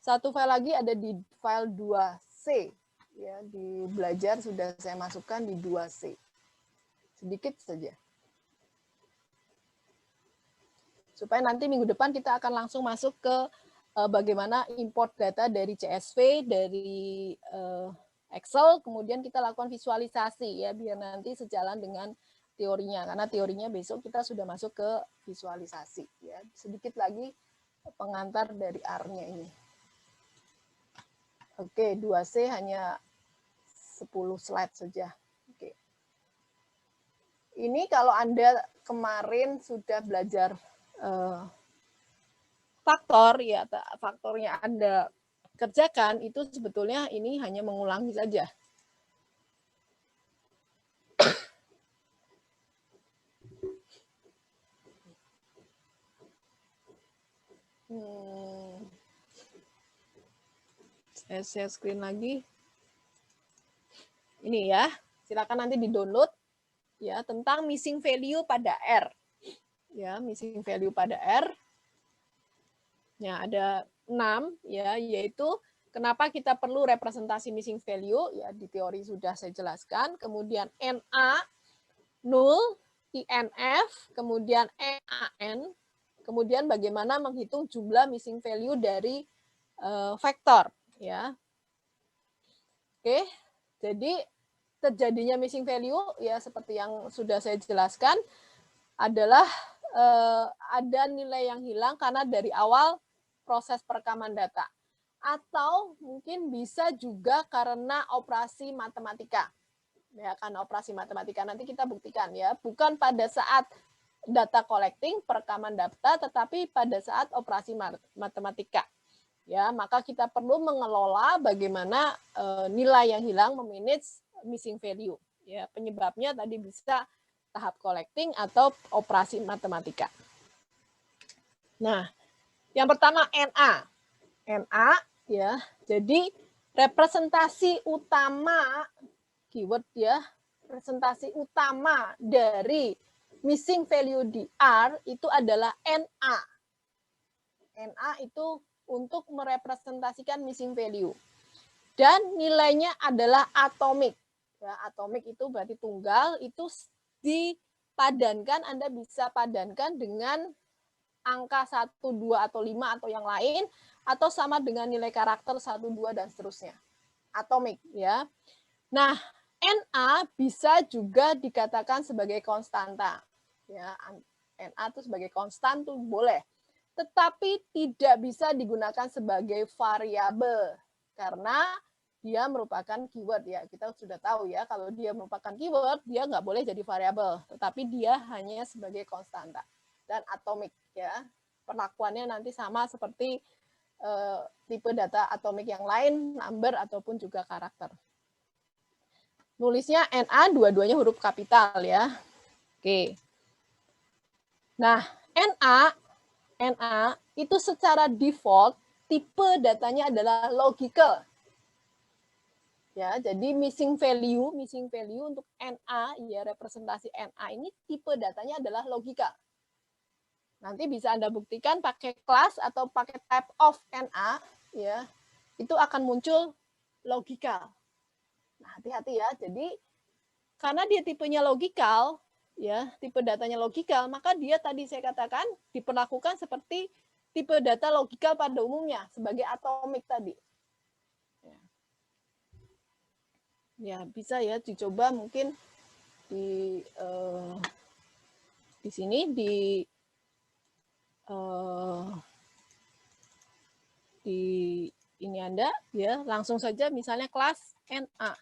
Satu file lagi ada di file 2C. Ya, di belajar sudah saya masukkan di 2C. Sedikit saja. Supaya nanti minggu depan kita akan langsung masuk ke bagaimana import data dari CSV, dari Excel, kemudian kita lakukan visualisasi ya, biar nanti sejalan dengan teorinya. Karena teorinya besok kita sudah masuk ke visualisasi. Ya. Sedikit lagi pengantar dari R-nya ini. Oke, 2C hanya 10 slide saja. Oke. Ini kalau Anda kemarin sudah belajar faktor, ya faktornya Anda kerjakan, itu sebetulnya ini hanya mengulangi saja. Saya share screen lagi. Ini ya, silakan nanti di-download ya tentang missing value pada R. Ya, missing value pada R. Ya, ada 6 ya, yaitu kenapa kita perlu representasi missing value, ya di teori sudah saya jelaskan. Kemudian NA, null, INF, kemudian EAN, kemudian bagaimana menghitung jumlah missing value dari vektor. Ya. Oke, jadi terjadinya missing value, ya seperti yang sudah saya jelaskan, adalah ada nilai yang hilang karena dari awal proses perekaman data. Atau mungkin bisa juga karena operasi matematika. Ya, karena operasi matematika nanti kita buktikan ya, bukan pada saat data collecting, perekaman data, tetapi pada saat operasi matematika. Ya, maka kita perlu mengelola bagaimana nilai yang hilang memanage missing value. Ya, penyebabnya tadi bisa tahap collecting atau operasi matematika. Nah, yang pertama NA. NA ya. Jadi representasi utama keyword ya, representasi utama dari missing value di R itu adalah NA. NA itu untuk merepresentasikan missing value. Dan nilainya adalah atomic. Ya, atomic itu berarti tunggal, itu dipadankan, Anda bisa padankan dengan angka 1, 2, atau 5 atau yang lain, atau sama dengan nilai karakter 1, 2, dan seterusnya. Atomik ya. Nah, Na bisa juga dikatakan sebagai konstanta. Ya, Na itu sebagai konstan tuh boleh. Tetapi tidak bisa digunakan sebagai variabel karena dia merupakan keyword ya. Kita sudah tahu ya, kalau dia merupakan keyword, dia nggak boleh jadi variabel, tetapi dia hanya sebagai konstanta dan atomik ya. Perlakuannya nanti sama seperti tipe data atomik yang lain, number ataupun juga karakter. Nulisnya Na dua-duanya huruf kapital ya. Oke. Nah, Na itu secara default tipe datanya adalah logical. Ya, jadi missing value untuk Na ya, representasi Na ini tipe datanya adalah logical. Nanti bisa Anda buktikan pakai kelas atau pakai type of Na ya. Itu akan muncul logical. Nah, hati-hati ya. Jadi karena dia tipenya logical ya, tipe datanya logical, maka dia tadi saya katakan diperlakukan seperti tipe data logical pada umumnya sebagai atomik tadi. Ya, bisa ya dicoba mungkin di sini di ini Anda ya, langsung saja misalnya kelas Na.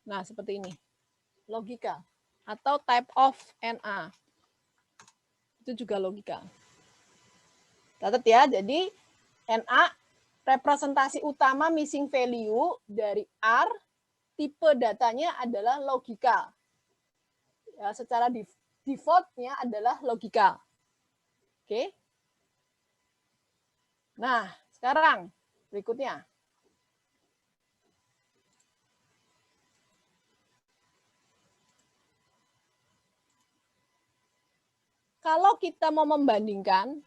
Nah, seperti ini. Logika atau type of Na. Itu juga logika. Catat ya, jadi Na representasi utama missing value dari R, tipe datanya adalah logika. Ya, secara default-nya adalah logika. Oke. Nah, sekarang berikutnya. kalau kita mau membandingkan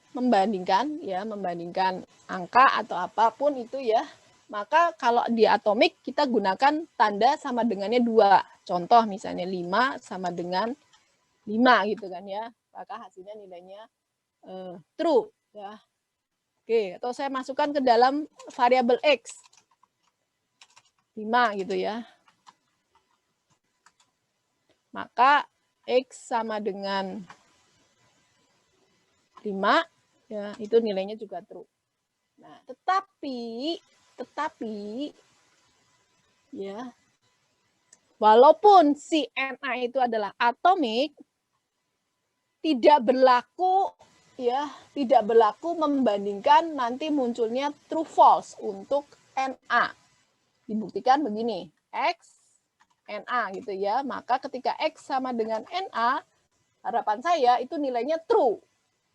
angka atau apapun itu ya, maka kalau di atomik kita gunakan tanda sama dengannya 2. Contoh misalnya 5 sama dengan 5 gitu kan ya. Maka hasilnya nilainya true ya. Oke, atau saya masukkan ke dalam variabel X. 5 gitu ya. Maka X sama dengan 5 ya, itu nilainya juga true. Nah, tetapi ya, walaupun si Na itu adalah atomik, tidak berlaku membandingkan nanti munculnya true false untuk Na. Dibuktikan begini, X Na gitu ya. Maka ketika X sama dengan Na, harapan saya itu nilainya true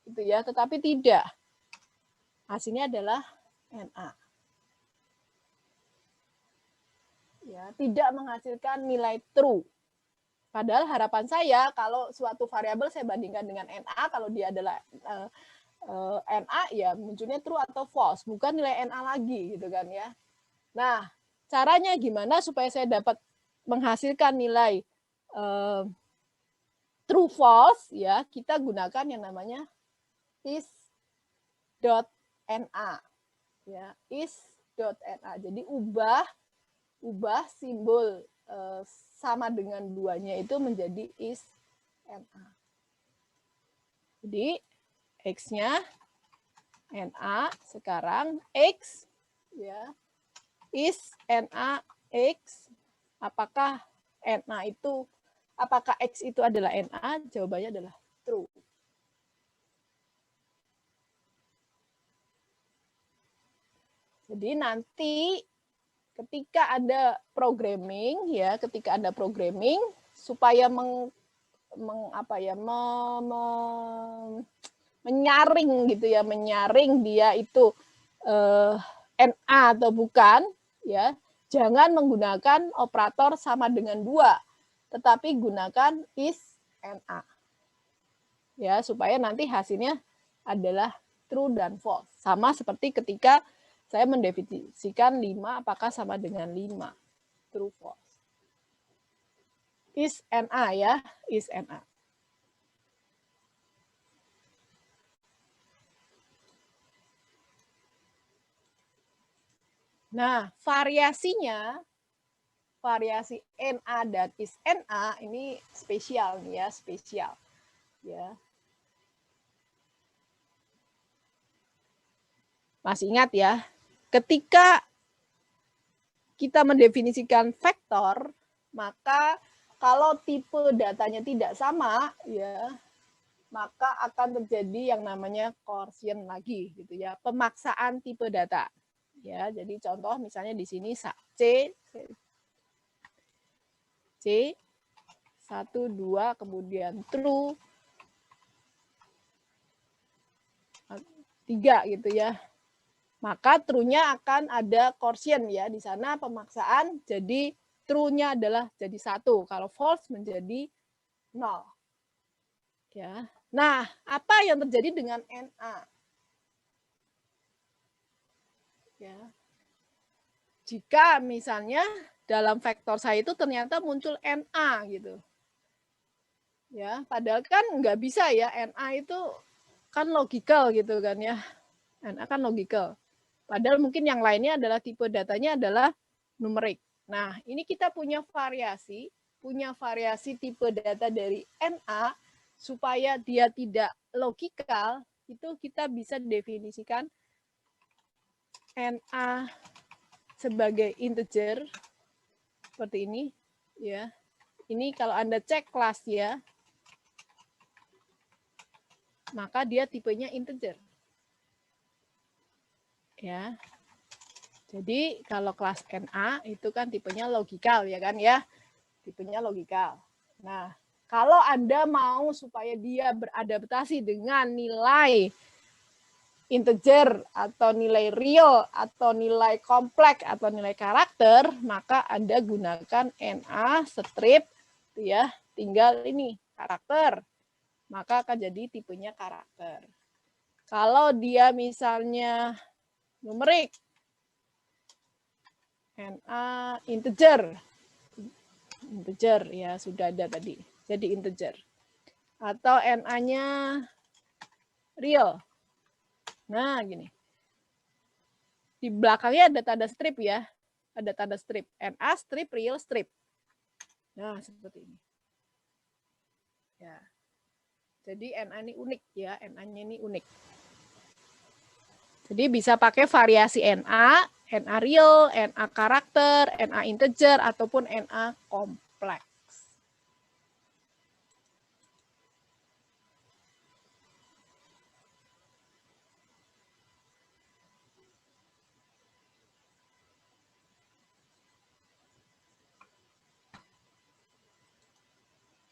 gitu ya, tetapi tidak. Hasilnya adalah Na. Ya, tidak menghasilkan nilai true. Padahal harapan saya kalau suatu variabel saya bandingkan dengan Na, kalau dia adalah Na ya munculnya true atau false, bukan nilai Na lagi gitu kan ya. Nah, caranya gimana supaya saya dapat menghasilkan nilai true false ya, kita gunakan yang namanya is.na ya, is.na. Jadi ubah simbol sama dengan 2-nya itu menjadi is.na. Jadi X-nya Na, sekarang X ya, is.na X. Apakah X itu adalah Na? Jawabannya adalah true. Jadi nanti ketika ada programming ya, supaya menyaring gitu ya, dia itu Na atau bukan ya, jangan menggunakan operator sama dengan 2, tetapi gunakan is.na. Ya, supaya nanti hasilnya adalah true dan false. Sama seperti ketika saya mendefinisikan 5 apakah sama dengan 5. True, false. Is.na ya, is.na. Nah, variasi Na dan is.na ini spesial nih ya, spesial. Ya. Masih ingat ya, ketika kita mendefinisikan vektor, maka kalau tipe datanya tidak sama, ya, maka akan terjadi yang namanya coercion lagi, gitu ya, pemaksaan tipe data. Ya, jadi contoh misalnya di sini C 1, 2, kemudian true 3 gitu ya. Maka true-nya akan ada coercion ya, di sana pemaksaan, jadi true-nya adalah jadi 1, kalau false menjadi 0. Ya. Nah, apa yang terjadi dengan Na? Ya. Jika misalnya dalam vektor saya itu ternyata muncul Na gitu. Ya, padahal kan nggak bisa ya, Na itu kan logical gitu kan ya. Na kan logical. Padahal mungkin yang lainnya adalah tipe datanya adalah numerik. Nah, ini kita punya variasi tipe data dari Na supaya dia tidak logikal, itu kita bisa definisikan Na sebagai integer seperti ini ya. Ini kalau Anda cek kelas ya, maka dia tipenya integer. Ya. Jadi kalau kelas Na itu kan tipenya logikal ya kan ya. Tipenya logikal. Nah, kalau Anda mau supaya dia beradaptasi dengan nilai integer atau nilai real atau nilai kompleks atau nilai karakter, maka Anda gunakan Na strip ya, tinggal ini karakter. maka akan jadi tipenya karakter. Kalau dia misalnya numerik, NA integer ya sudah ada tadi, jadi integer. Atau NA-nya real. Nah, gini. Di belakangnya ada tanda strip ya. Ada tanda strip. NA strip, real strip. Nah, seperti ini. Ya. Jadi NA ini unik ya. NA-nya ini unik. Jadi bisa pakai variasi NA, NA real, NA karakter, NA integer, ataupun NA kompleks.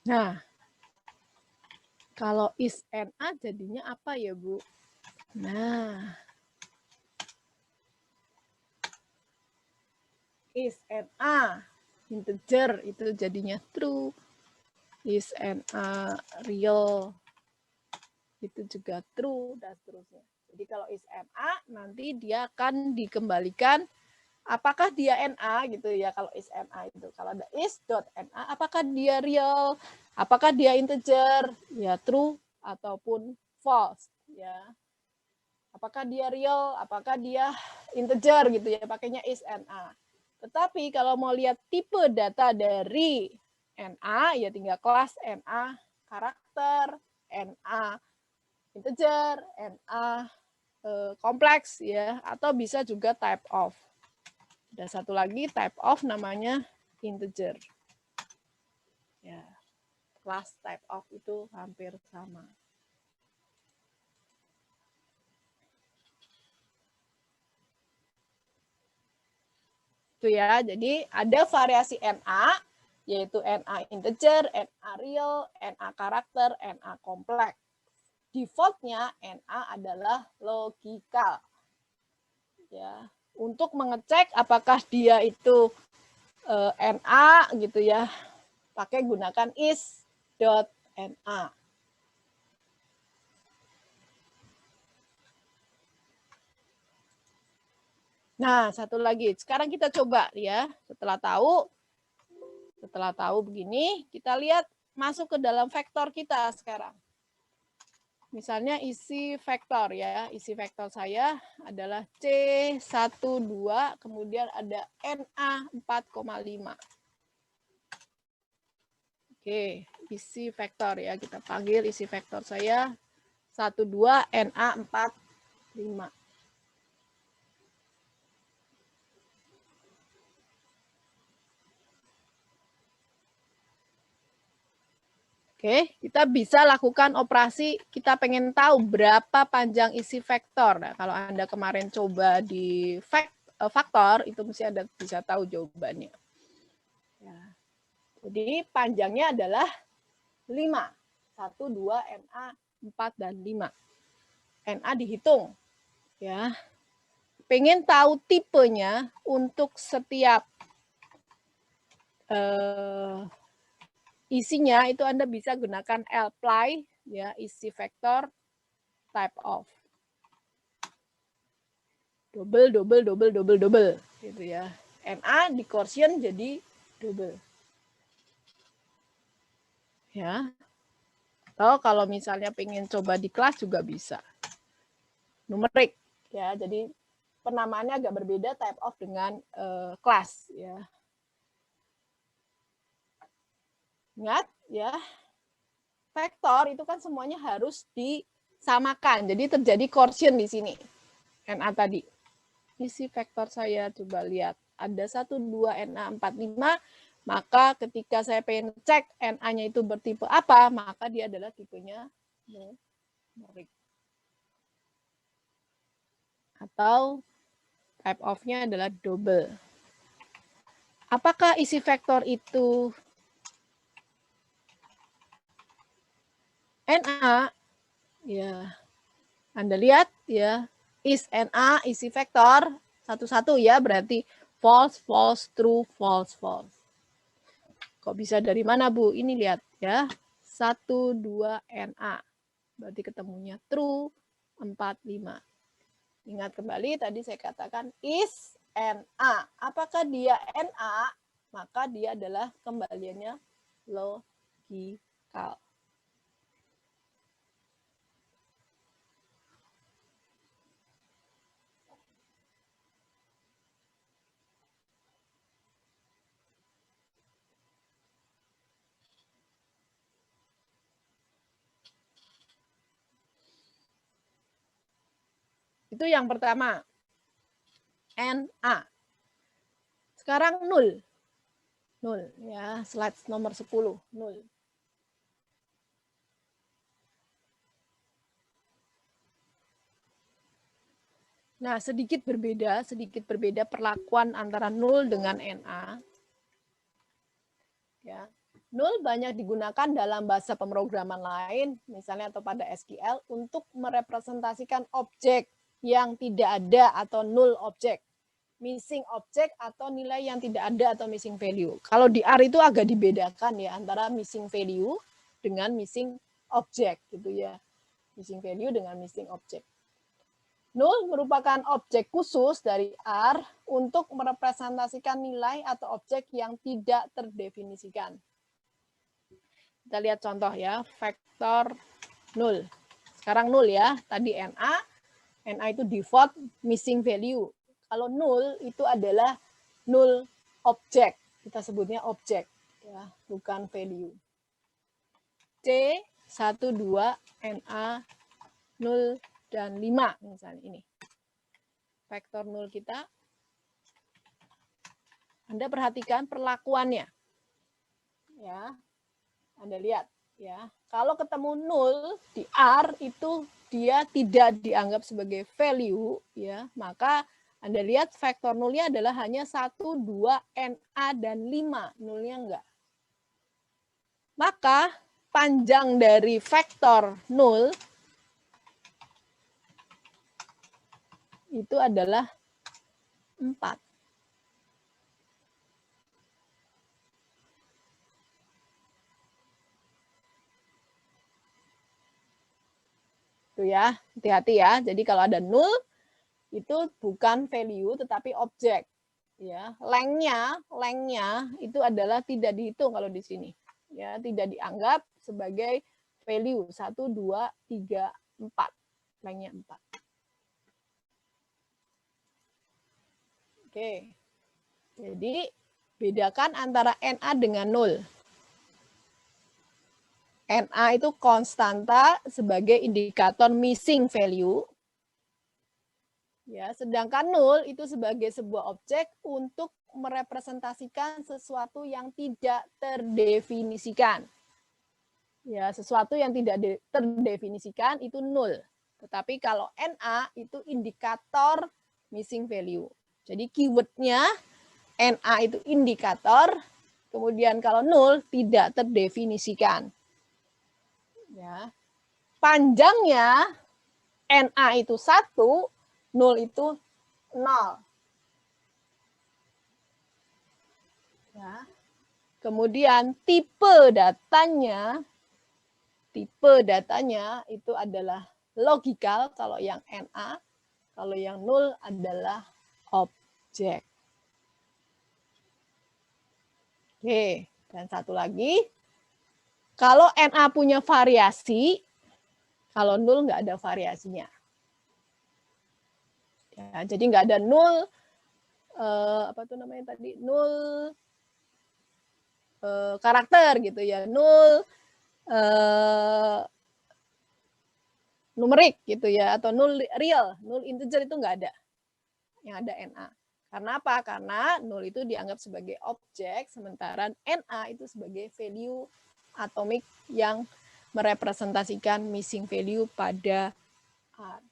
Nah, kalau is NA jadinya apa ya, Bu? Nah, is NA integer itu jadinya true. Is NA real itu juga true dan seterusnya. Jadi kalau is NA nanti dia akan dikembalikan apakah dia NA gitu ya. Kalau is NA itu kalau ada is.NA apakah dia real, apakah dia integer, ya true ataupun false ya. Apakah dia real, apakah dia integer gitu ya, pakainya is NA. Tetapi kalau mau lihat tipe data dari NA ya tinggal kelas NA karakter, NA integer, NA kompleks ya, atau bisa juga type of. Ada satu lagi type of namanya integer. Ya, kelas type of itu hampir sama. Itu ya, jadi ada variasi NA, yaitu NA integer, NA real, NA karakter, NA kompleks. Defaultnya NA adalah logikal. Ya, untuk mengecek apakah dia itu NA gitu ya, pakai gunakan is.NA. Nah, satu lagi. Sekarang kita coba ya. Setelah tahu begini, kita lihat masuk ke dalam vektor kita sekarang. Misalnya isi vektor ya. Isi vektor saya adalah C12, kemudian ada NA 4,5. Oke, isi vektor ya. Kita panggil isi vektor saya 12 NA 45. Oke, kita bisa lakukan operasi, kita pengen tahu berapa panjang isi vektor. Nah, kalau Anda kemarin coba di faktor, itu mesti Anda bisa tahu jawabannya. Ya. Jadi panjangnya adalah 5. 1, 2, NA, 4, dan 5. NA dihitung. Ya. Pengen tahu tipenya untuk setiap isinya itu Anda bisa gunakan apply ya, isi vektor type of. Double gitu ya. NA di quotient jadi double. Ya. Atau kalau misalnya pengen coba di kelas juga bisa. Numerik ya. Jadi penamaannya agak berbeda type of dengan kelas ya. Ingat ya, vektor itu kan semuanya harus disamakan. Jadi terjadi quotient di sini. NA tadi. Isi vektor saya coba lihat. Ada 1, 2, NA 45. Maka ketika saya pengen cek NA-nya itu bertipe apa, maka dia adalah tipenya numerik. Atau type of-nya adalah double. Apakah isi vektor itu NA, ya, Anda lihat ya, is NA, isi vektor, satu-satu ya, berarti false, false, true, false, false. Kok bisa dari mana, Bu? Ini lihat ya, 1, 2, NA. Berarti ketemunya true 4, 5. Ingat kembali tadi saya katakan is NA. Apakah dia NA? Maka dia adalah kembaliannya logikal. Itu yang pertama. NA. Sekarang 0. 0 ya, slide nomor 10, 0. Nah, sedikit berbeda perlakuan antara 0 dengan NA. Ya. 0 banyak digunakan dalam bahasa pemrograman lain, misalnya atau pada SQL, untuk merepresentasikan objek yang tidak ada atau null objek, missing object atau nilai yang tidak ada atau missing value. Kalau di R itu agak dibedakan ya antara missing value dengan missing object gitu ya. Missing value dengan missing object. Null merupakan objek khusus dari R untuk merepresentasikan nilai atau objek yang tidak terdefinisikan. Kita lihat contoh ya, vektor 0. Sekarang 0 ya, tadi NA. NA itu default missing value. Kalau 0 itu adalah null object. Kita sebutnya objek, ya, bukan value. C, 1, 2, NA, 0, dan 5. Misalnya ini. Vektor 0 kita. Anda perhatikan perlakuannya. Ya, Anda lihat ya, kalau ketemu 0 di R itu dia tidak dianggap sebagai value ya, maka Anda lihat vektor 0-nya adalah hanya 1, 2, NA dan 5, 0-nya enggak. Maka panjang dari vektor 0 itu adalah 4. Tuh ya, hati-hati ya. Jadi kalau ada 0 itu bukan value tetapi objek. Ya, lengthnya itu adalah tidak dihitung kalau di sini. Ya, tidak dianggap sebagai value 1, 2, 3, 4. Lengthnya 4. Oke. Jadi bedakan antara NA dengan 0. NA itu konstanta sebagai indikator missing value. Ya, sedangkan 0 itu sebagai sebuah objek untuk merepresentasikan sesuatu yang tidak terdefinisikan. Ya, sesuatu yang tidak terdefinisikan itu 0. Tetapi kalau NA itu indikator missing value. Jadi keywordnya NA itu indikator, kemudian kalau 0 tidak terdefinisikan. Ya. Panjangnya NA itu 1, 0 itu 0. Ya. Kemudian tipe datanya itu adalah logikal kalau yang NA, kalau yang 0 adalah objek. Oke, dan satu lagi, kalau NA punya variasi, kalau 0 nggak ada variasinya. Ya, jadi nggak ada 0, apa tuh namanya tadi, 0 karakter gitu ya, 0 numerik gitu ya, atau 0 real, 0 integer itu nggak ada. Yang ada NA. Karena apa? Karena 0 itu dianggap sebagai objek, sementara NA itu sebagai value atomik yang merepresentasikan missing value pada R.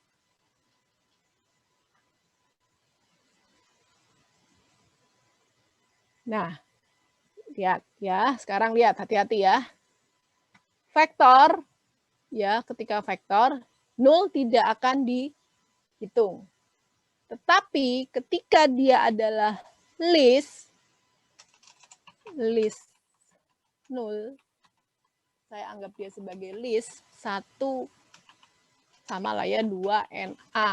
Nah, lihat ya, sekarang lihat, hati-hati ya. Vektor, ya, ketika vektor, 0 tidak akan dihitung. Tetapi ketika dia adalah list 0, saya anggap dia sebagai list 1 sama lah ya 2 NA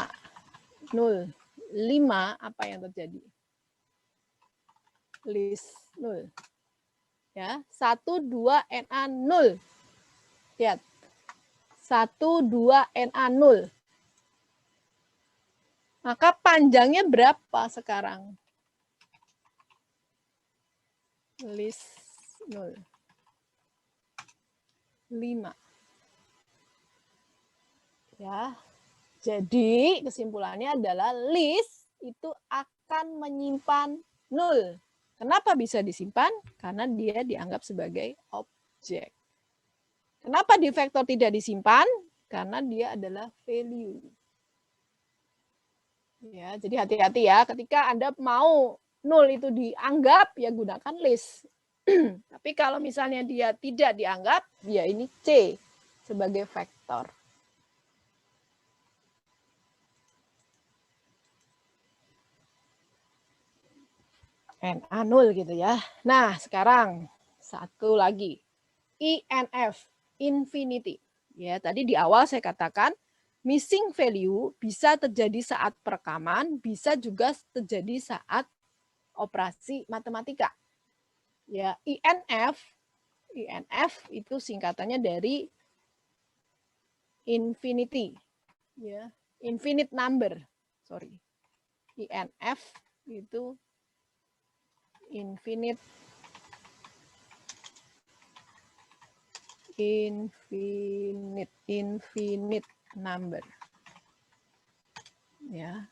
0 5, apa yang terjadi? List 0. Ya, 1 2 NA 0. Lihat. 1 2 NA 0. Maka panjangnya berapa sekarang? List 0. 5. Ya. Jadi kesimpulannya adalah list itu akan menyimpan 0. Kenapa bisa disimpan? Karena dia dianggap sebagai objek. Kenapa di vektor tidak disimpan? Karena dia adalah value. Ya, jadi hati-hati ya ketika Anda mau 0 itu dianggap, ya gunakan list. Tapi kalau misalnya dia tidak dianggap, ya ini C sebagai vektor. NA 0 gitu ya. Nah, sekarang satu lagi. INF, infinity. Ya, tadi di awal saya katakan missing value bisa terjadi saat perekaman, bisa juga terjadi saat operasi matematika. Ya, INF itu singkatannya dari infinity. Ya, infinite number. Sorry. INF itu infinite number. Ya.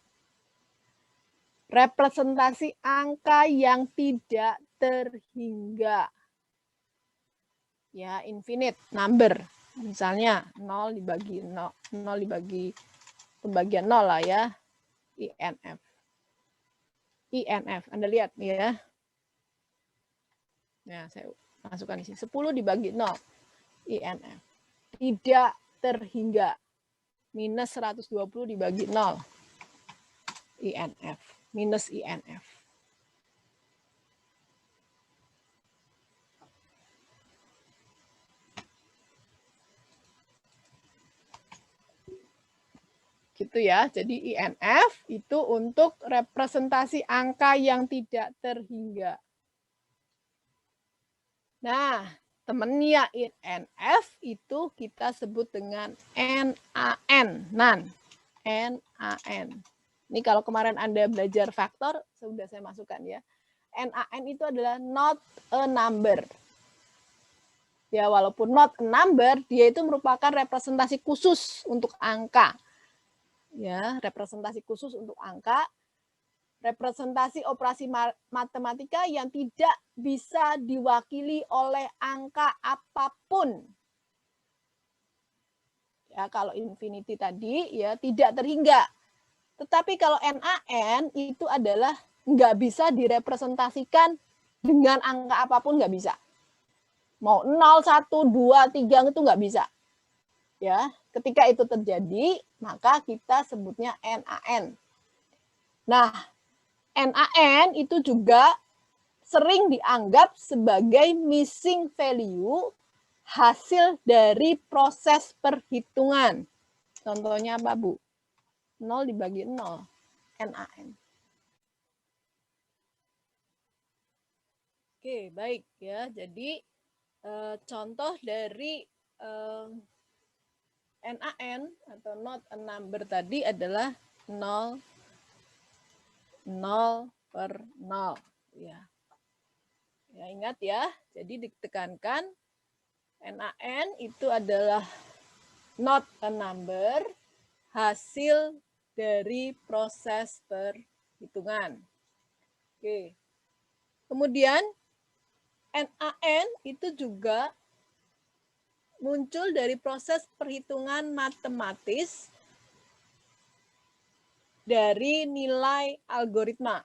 Representasi angka yang tidak terhingga. Ya, infinite number. Misalnya 0 dibagi 0 dibagi pembagian 0 lah ya. INF. Anda lihat ya. Nah, saya masukkan di sini. 10 dibagi 0. INF. Tidak terhingga. Minus 120 dibagi 0. INF. Minus INF. Gitu ya. Jadi INF itu untuk representasi angka yang tidak terhingga. Nah, temennya INF itu kita sebut dengan NaN. NaN. Ini kalau kemarin Anda belajar faktor, sudah saya masukkan ya. NaN itu adalah not a number. Ya, walaupun not a number, dia itu merupakan representasi khusus untuk angka. Ya, representasi khusus untuk angka. Representasi operasi matematika yang tidak bisa diwakili oleh angka apapun. Ya, kalau infinity tadi ya tidak terhingga. Tetapi kalau NaN itu adalah nggak bisa direpresentasikan dengan angka apapun, nggak bisa. Mau 0, 1, 2, 3 itu nggak bisa. Ya, ketika itu terjadi, maka kita sebutnya NaN. Nah, NaN itu juga sering dianggap sebagai missing value hasil dari proses perhitungan. Contohnya apa, Bu? 0 dibagi 0, NaN. Oke, baik ya. Jadi contoh dari NaN atau not a number tadi adalah 0, 0 per 0. Ya. Ya, ingat ya. Jadi ditekankan NaN itu adalah not a number hasil dari proses perhitungan. Oke. Kemudian NaN itu juga muncul dari proses perhitungan matematis dari nilai algoritma.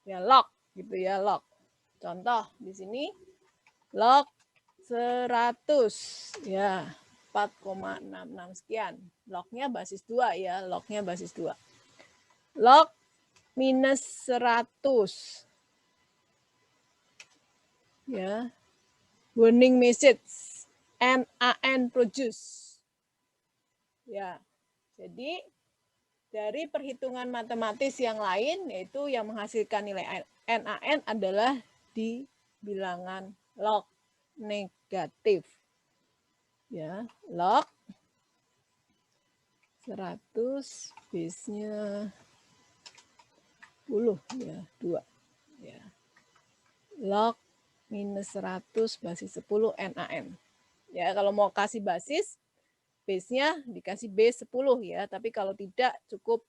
Ya, log gitu ya, log. Contoh di sini log 100 ya 4,66 sekian. Lognya basis 2 ya, lognya basis 2. Log minus 100. Ya. Warning message NaN produce. Ya, jadi dari perhitungan matematis yang lain, yaitu yang menghasilkan nilai NaN adalah di bilangan log negatif. Ya, log 100 base-nya 10 ya, 2. Ya. Log minus 100 basis 10 NaN. Ya, kalau mau kasih basis, base-nya dikasih B10 ya, tapi kalau tidak cukup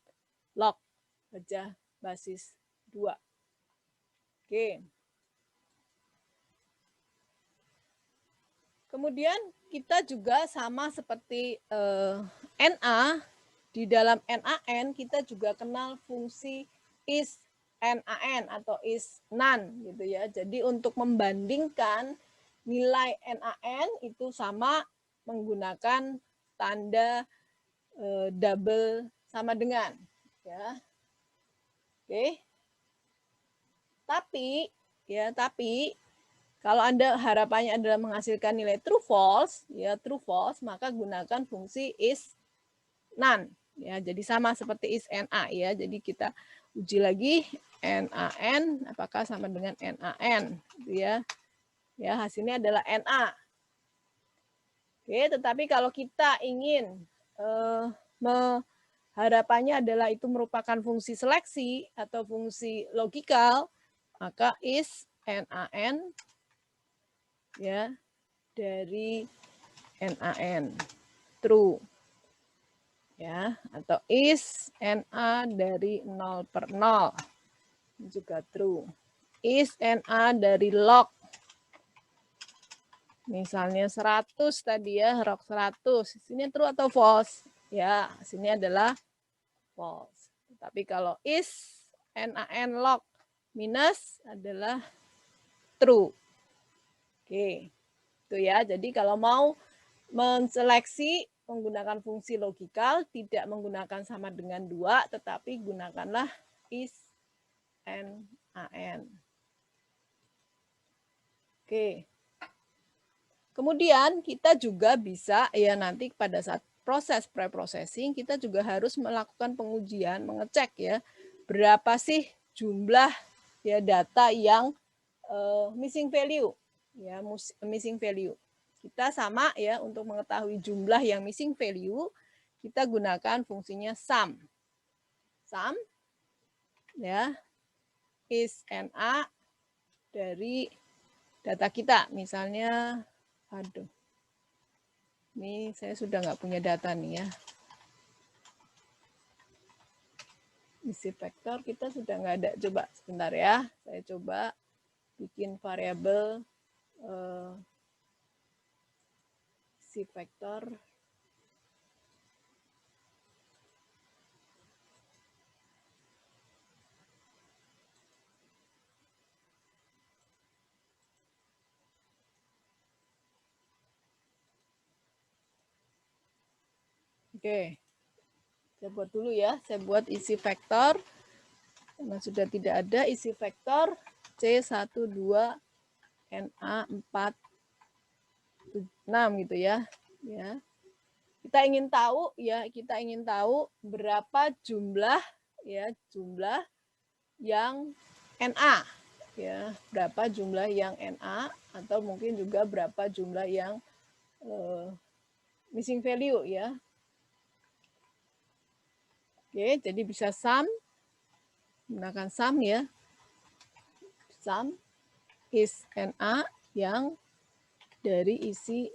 log saja basis 2. Oke. Kemudian kita juga sama seperti Na, di dalam NaN kita juga kenal fungsi is NaN atau is none gitu ya. Jadi untuk membandingkan nilai NaN itu sama menggunakan tanda double sama dengan ya. Oke. Tapi kalau Anda harapannya adalah menghasilkan nilai true false, maka gunakan fungsi is none. Ya, jadi sama seperti is Na ya. Jadi kita uji lagi NaN apakah sama dengan NaN gitu ya. Ya, hasilnya adalah Na. Oke, tetapi kalau kita ingin harapannya adalah itu merupakan fungsi seleksi atau fungsi logikal, maka is NaN ya dari NaN true ya, atau is Na dari 0 per 0 juga true, is Na dari log misalnya 100 tadi ya, log 100 sini true atau false ya, sini adalah false. Tapi kalau is NaN log minus adalah true. Oke, itu ya. Jadi kalau mau menseleksi menggunakan fungsi logikal, tidak menggunakan sama dengan 2, tetapi gunakanlah is NaN. Oke. Kemudian kita juga bisa ya nanti pada saat proses preprocessing kita juga harus melakukan pengujian, mengecek ya berapa sih jumlah ya data yang missing value ya, missing value. Kita sama ya untuk mengetahui jumlah yang missing value, kita gunakan fungsinya sum. Sum ya is Na dari data kita. Misalnya aduh. Ini saya sudah nggak punya data nih ya. Isi vektor kita sudah nggak ada. Coba sebentar ya. Saya coba bikin variabel isi vektor. Oke. Saya buat dulu ya. Saya buat isi vektor. Karena sudah tidak ada isi vektor C12 Na4 6 gitu ya. Ya. Kita ingin tahu berapa jumlah yang Na ya, berapa jumlah yang Na atau mungkin juga berapa jumlah yang missing value ya. Oke, jadi bisa sum, gunakan sum ya. Sum is Na yang dari isi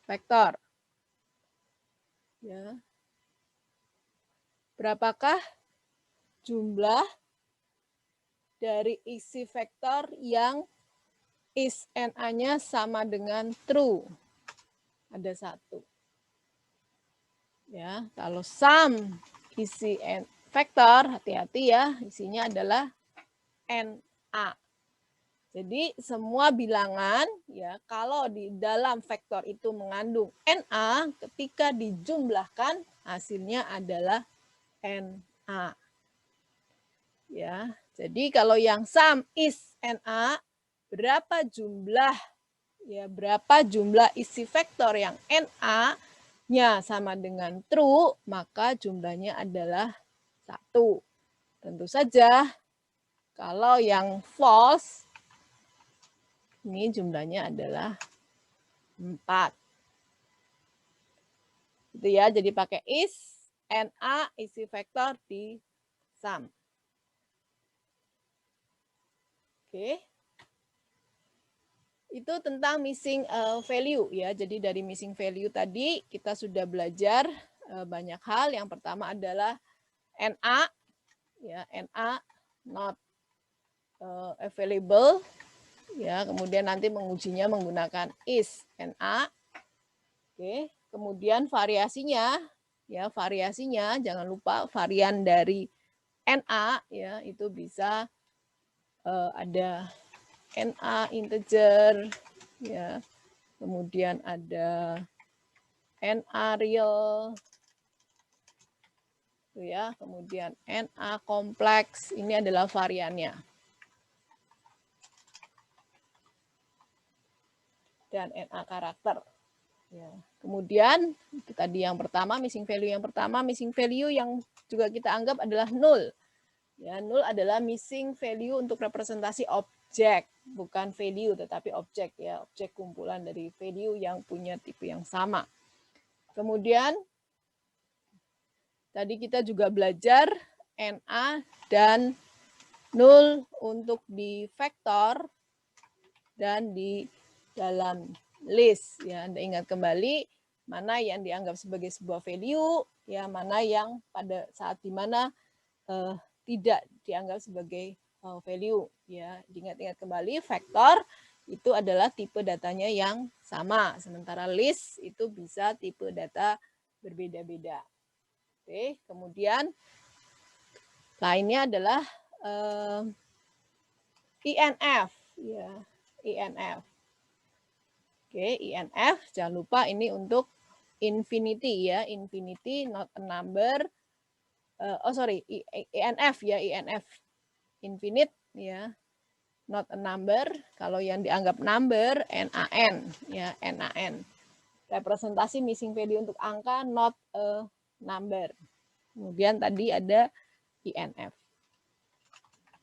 vektor. Ya. Berapakah jumlah dari isi vektor yang is Na-nya sama dengan true? Ada 1. Ya, kalau sum isi vektor, hati-hati ya, isinya adalah Na. Jadi semua bilangan ya kalau di dalam vektor itu mengandung Na, ketika dijumlahkan hasilnya adalah Na. Ya, jadi kalau yang sum is Na, berapa jumlah ya berapa jumlah isi vektor yang NA-nya sama dengan true, maka jumlahnya adalah 1. Tentu saja kalau yang false, ini jumlahnya adalah 4. Gitu ya, jadi pakai is, NA, isi vektor di sum. Oke. Itu tentang missing value ya. Jadi dari missing value tadi kita sudah belajar banyak hal. Yang pertama adalah NA, ya NA not available, ya. Kemudian nanti mengujinya menggunakan is NA. Oke. Kemudian variasinya, ya variasinya jangan lupa varian dari NA, ya itu bisa ada NA integer, ya. Kemudian ada NA real, ya. Kemudian NA kompleks, ini adalah variannya. Dan NA karakter. Ya. Kemudian itu tadi yang pertama, missing value yang pertama, missing value yang juga kita anggap adalah null. Ya, null adalah missing value untuk representasi objek, bukan value tetapi objek ya, objek kumpulan dari value yang punya tipe yang sama. Kemudian tadi kita juga belajar NA dan null untuk di vektor dan di dalam list ya. Anda ingat kembali mana yang dianggap sebagai sebuah value, ya mana yang pada saat dimana tidak dianggap sebagai value ya. Diingat-ingat kembali, vektor itu adalah tipe datanya yang sama, sementara list itu bisa tipe data berbeda-beda. Oke, kemudian lainnya adalah INF ya, INF. Oke, INF jangan lupa ini untuk infinity ya, infinity not a number. INF ya, INF infinite ya, not a number. Kalau yang dianggap number, NaN ya, NaN. Representasi missing value untuk angka not a number. Kemudian tadi ada INF.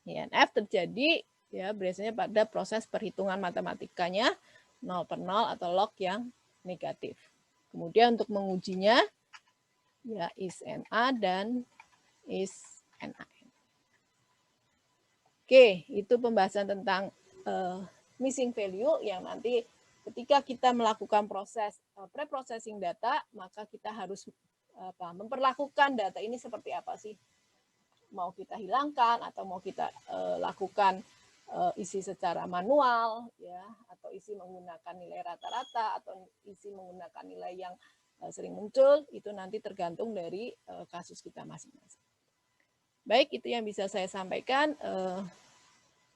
INF terjadi ya biasanya pada proses perhitungan matematikanya 0 per 0 atau log yang negatif. Kemudian untuk mengujinya ya is NA dan is NaN. Oke, itu pembahasan tentang missing value yang nanti ketika kita melakukan proses pre-processing data, maka kita harus memperlakukan data ini seperti apa sih? Mau kita hilangkan atau mau kita lakukan isi secara manual ya, atau isi menggunakan nilai rata-rata atau isi menggunakan nilai yang sering muncul, itu nanti tergantung dari kasus kita masing-masing. Baik, itu yang bisa saya sampaikan.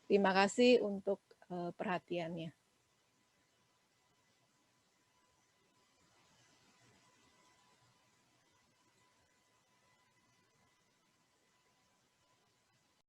Terima kasih untuk perhatiannya.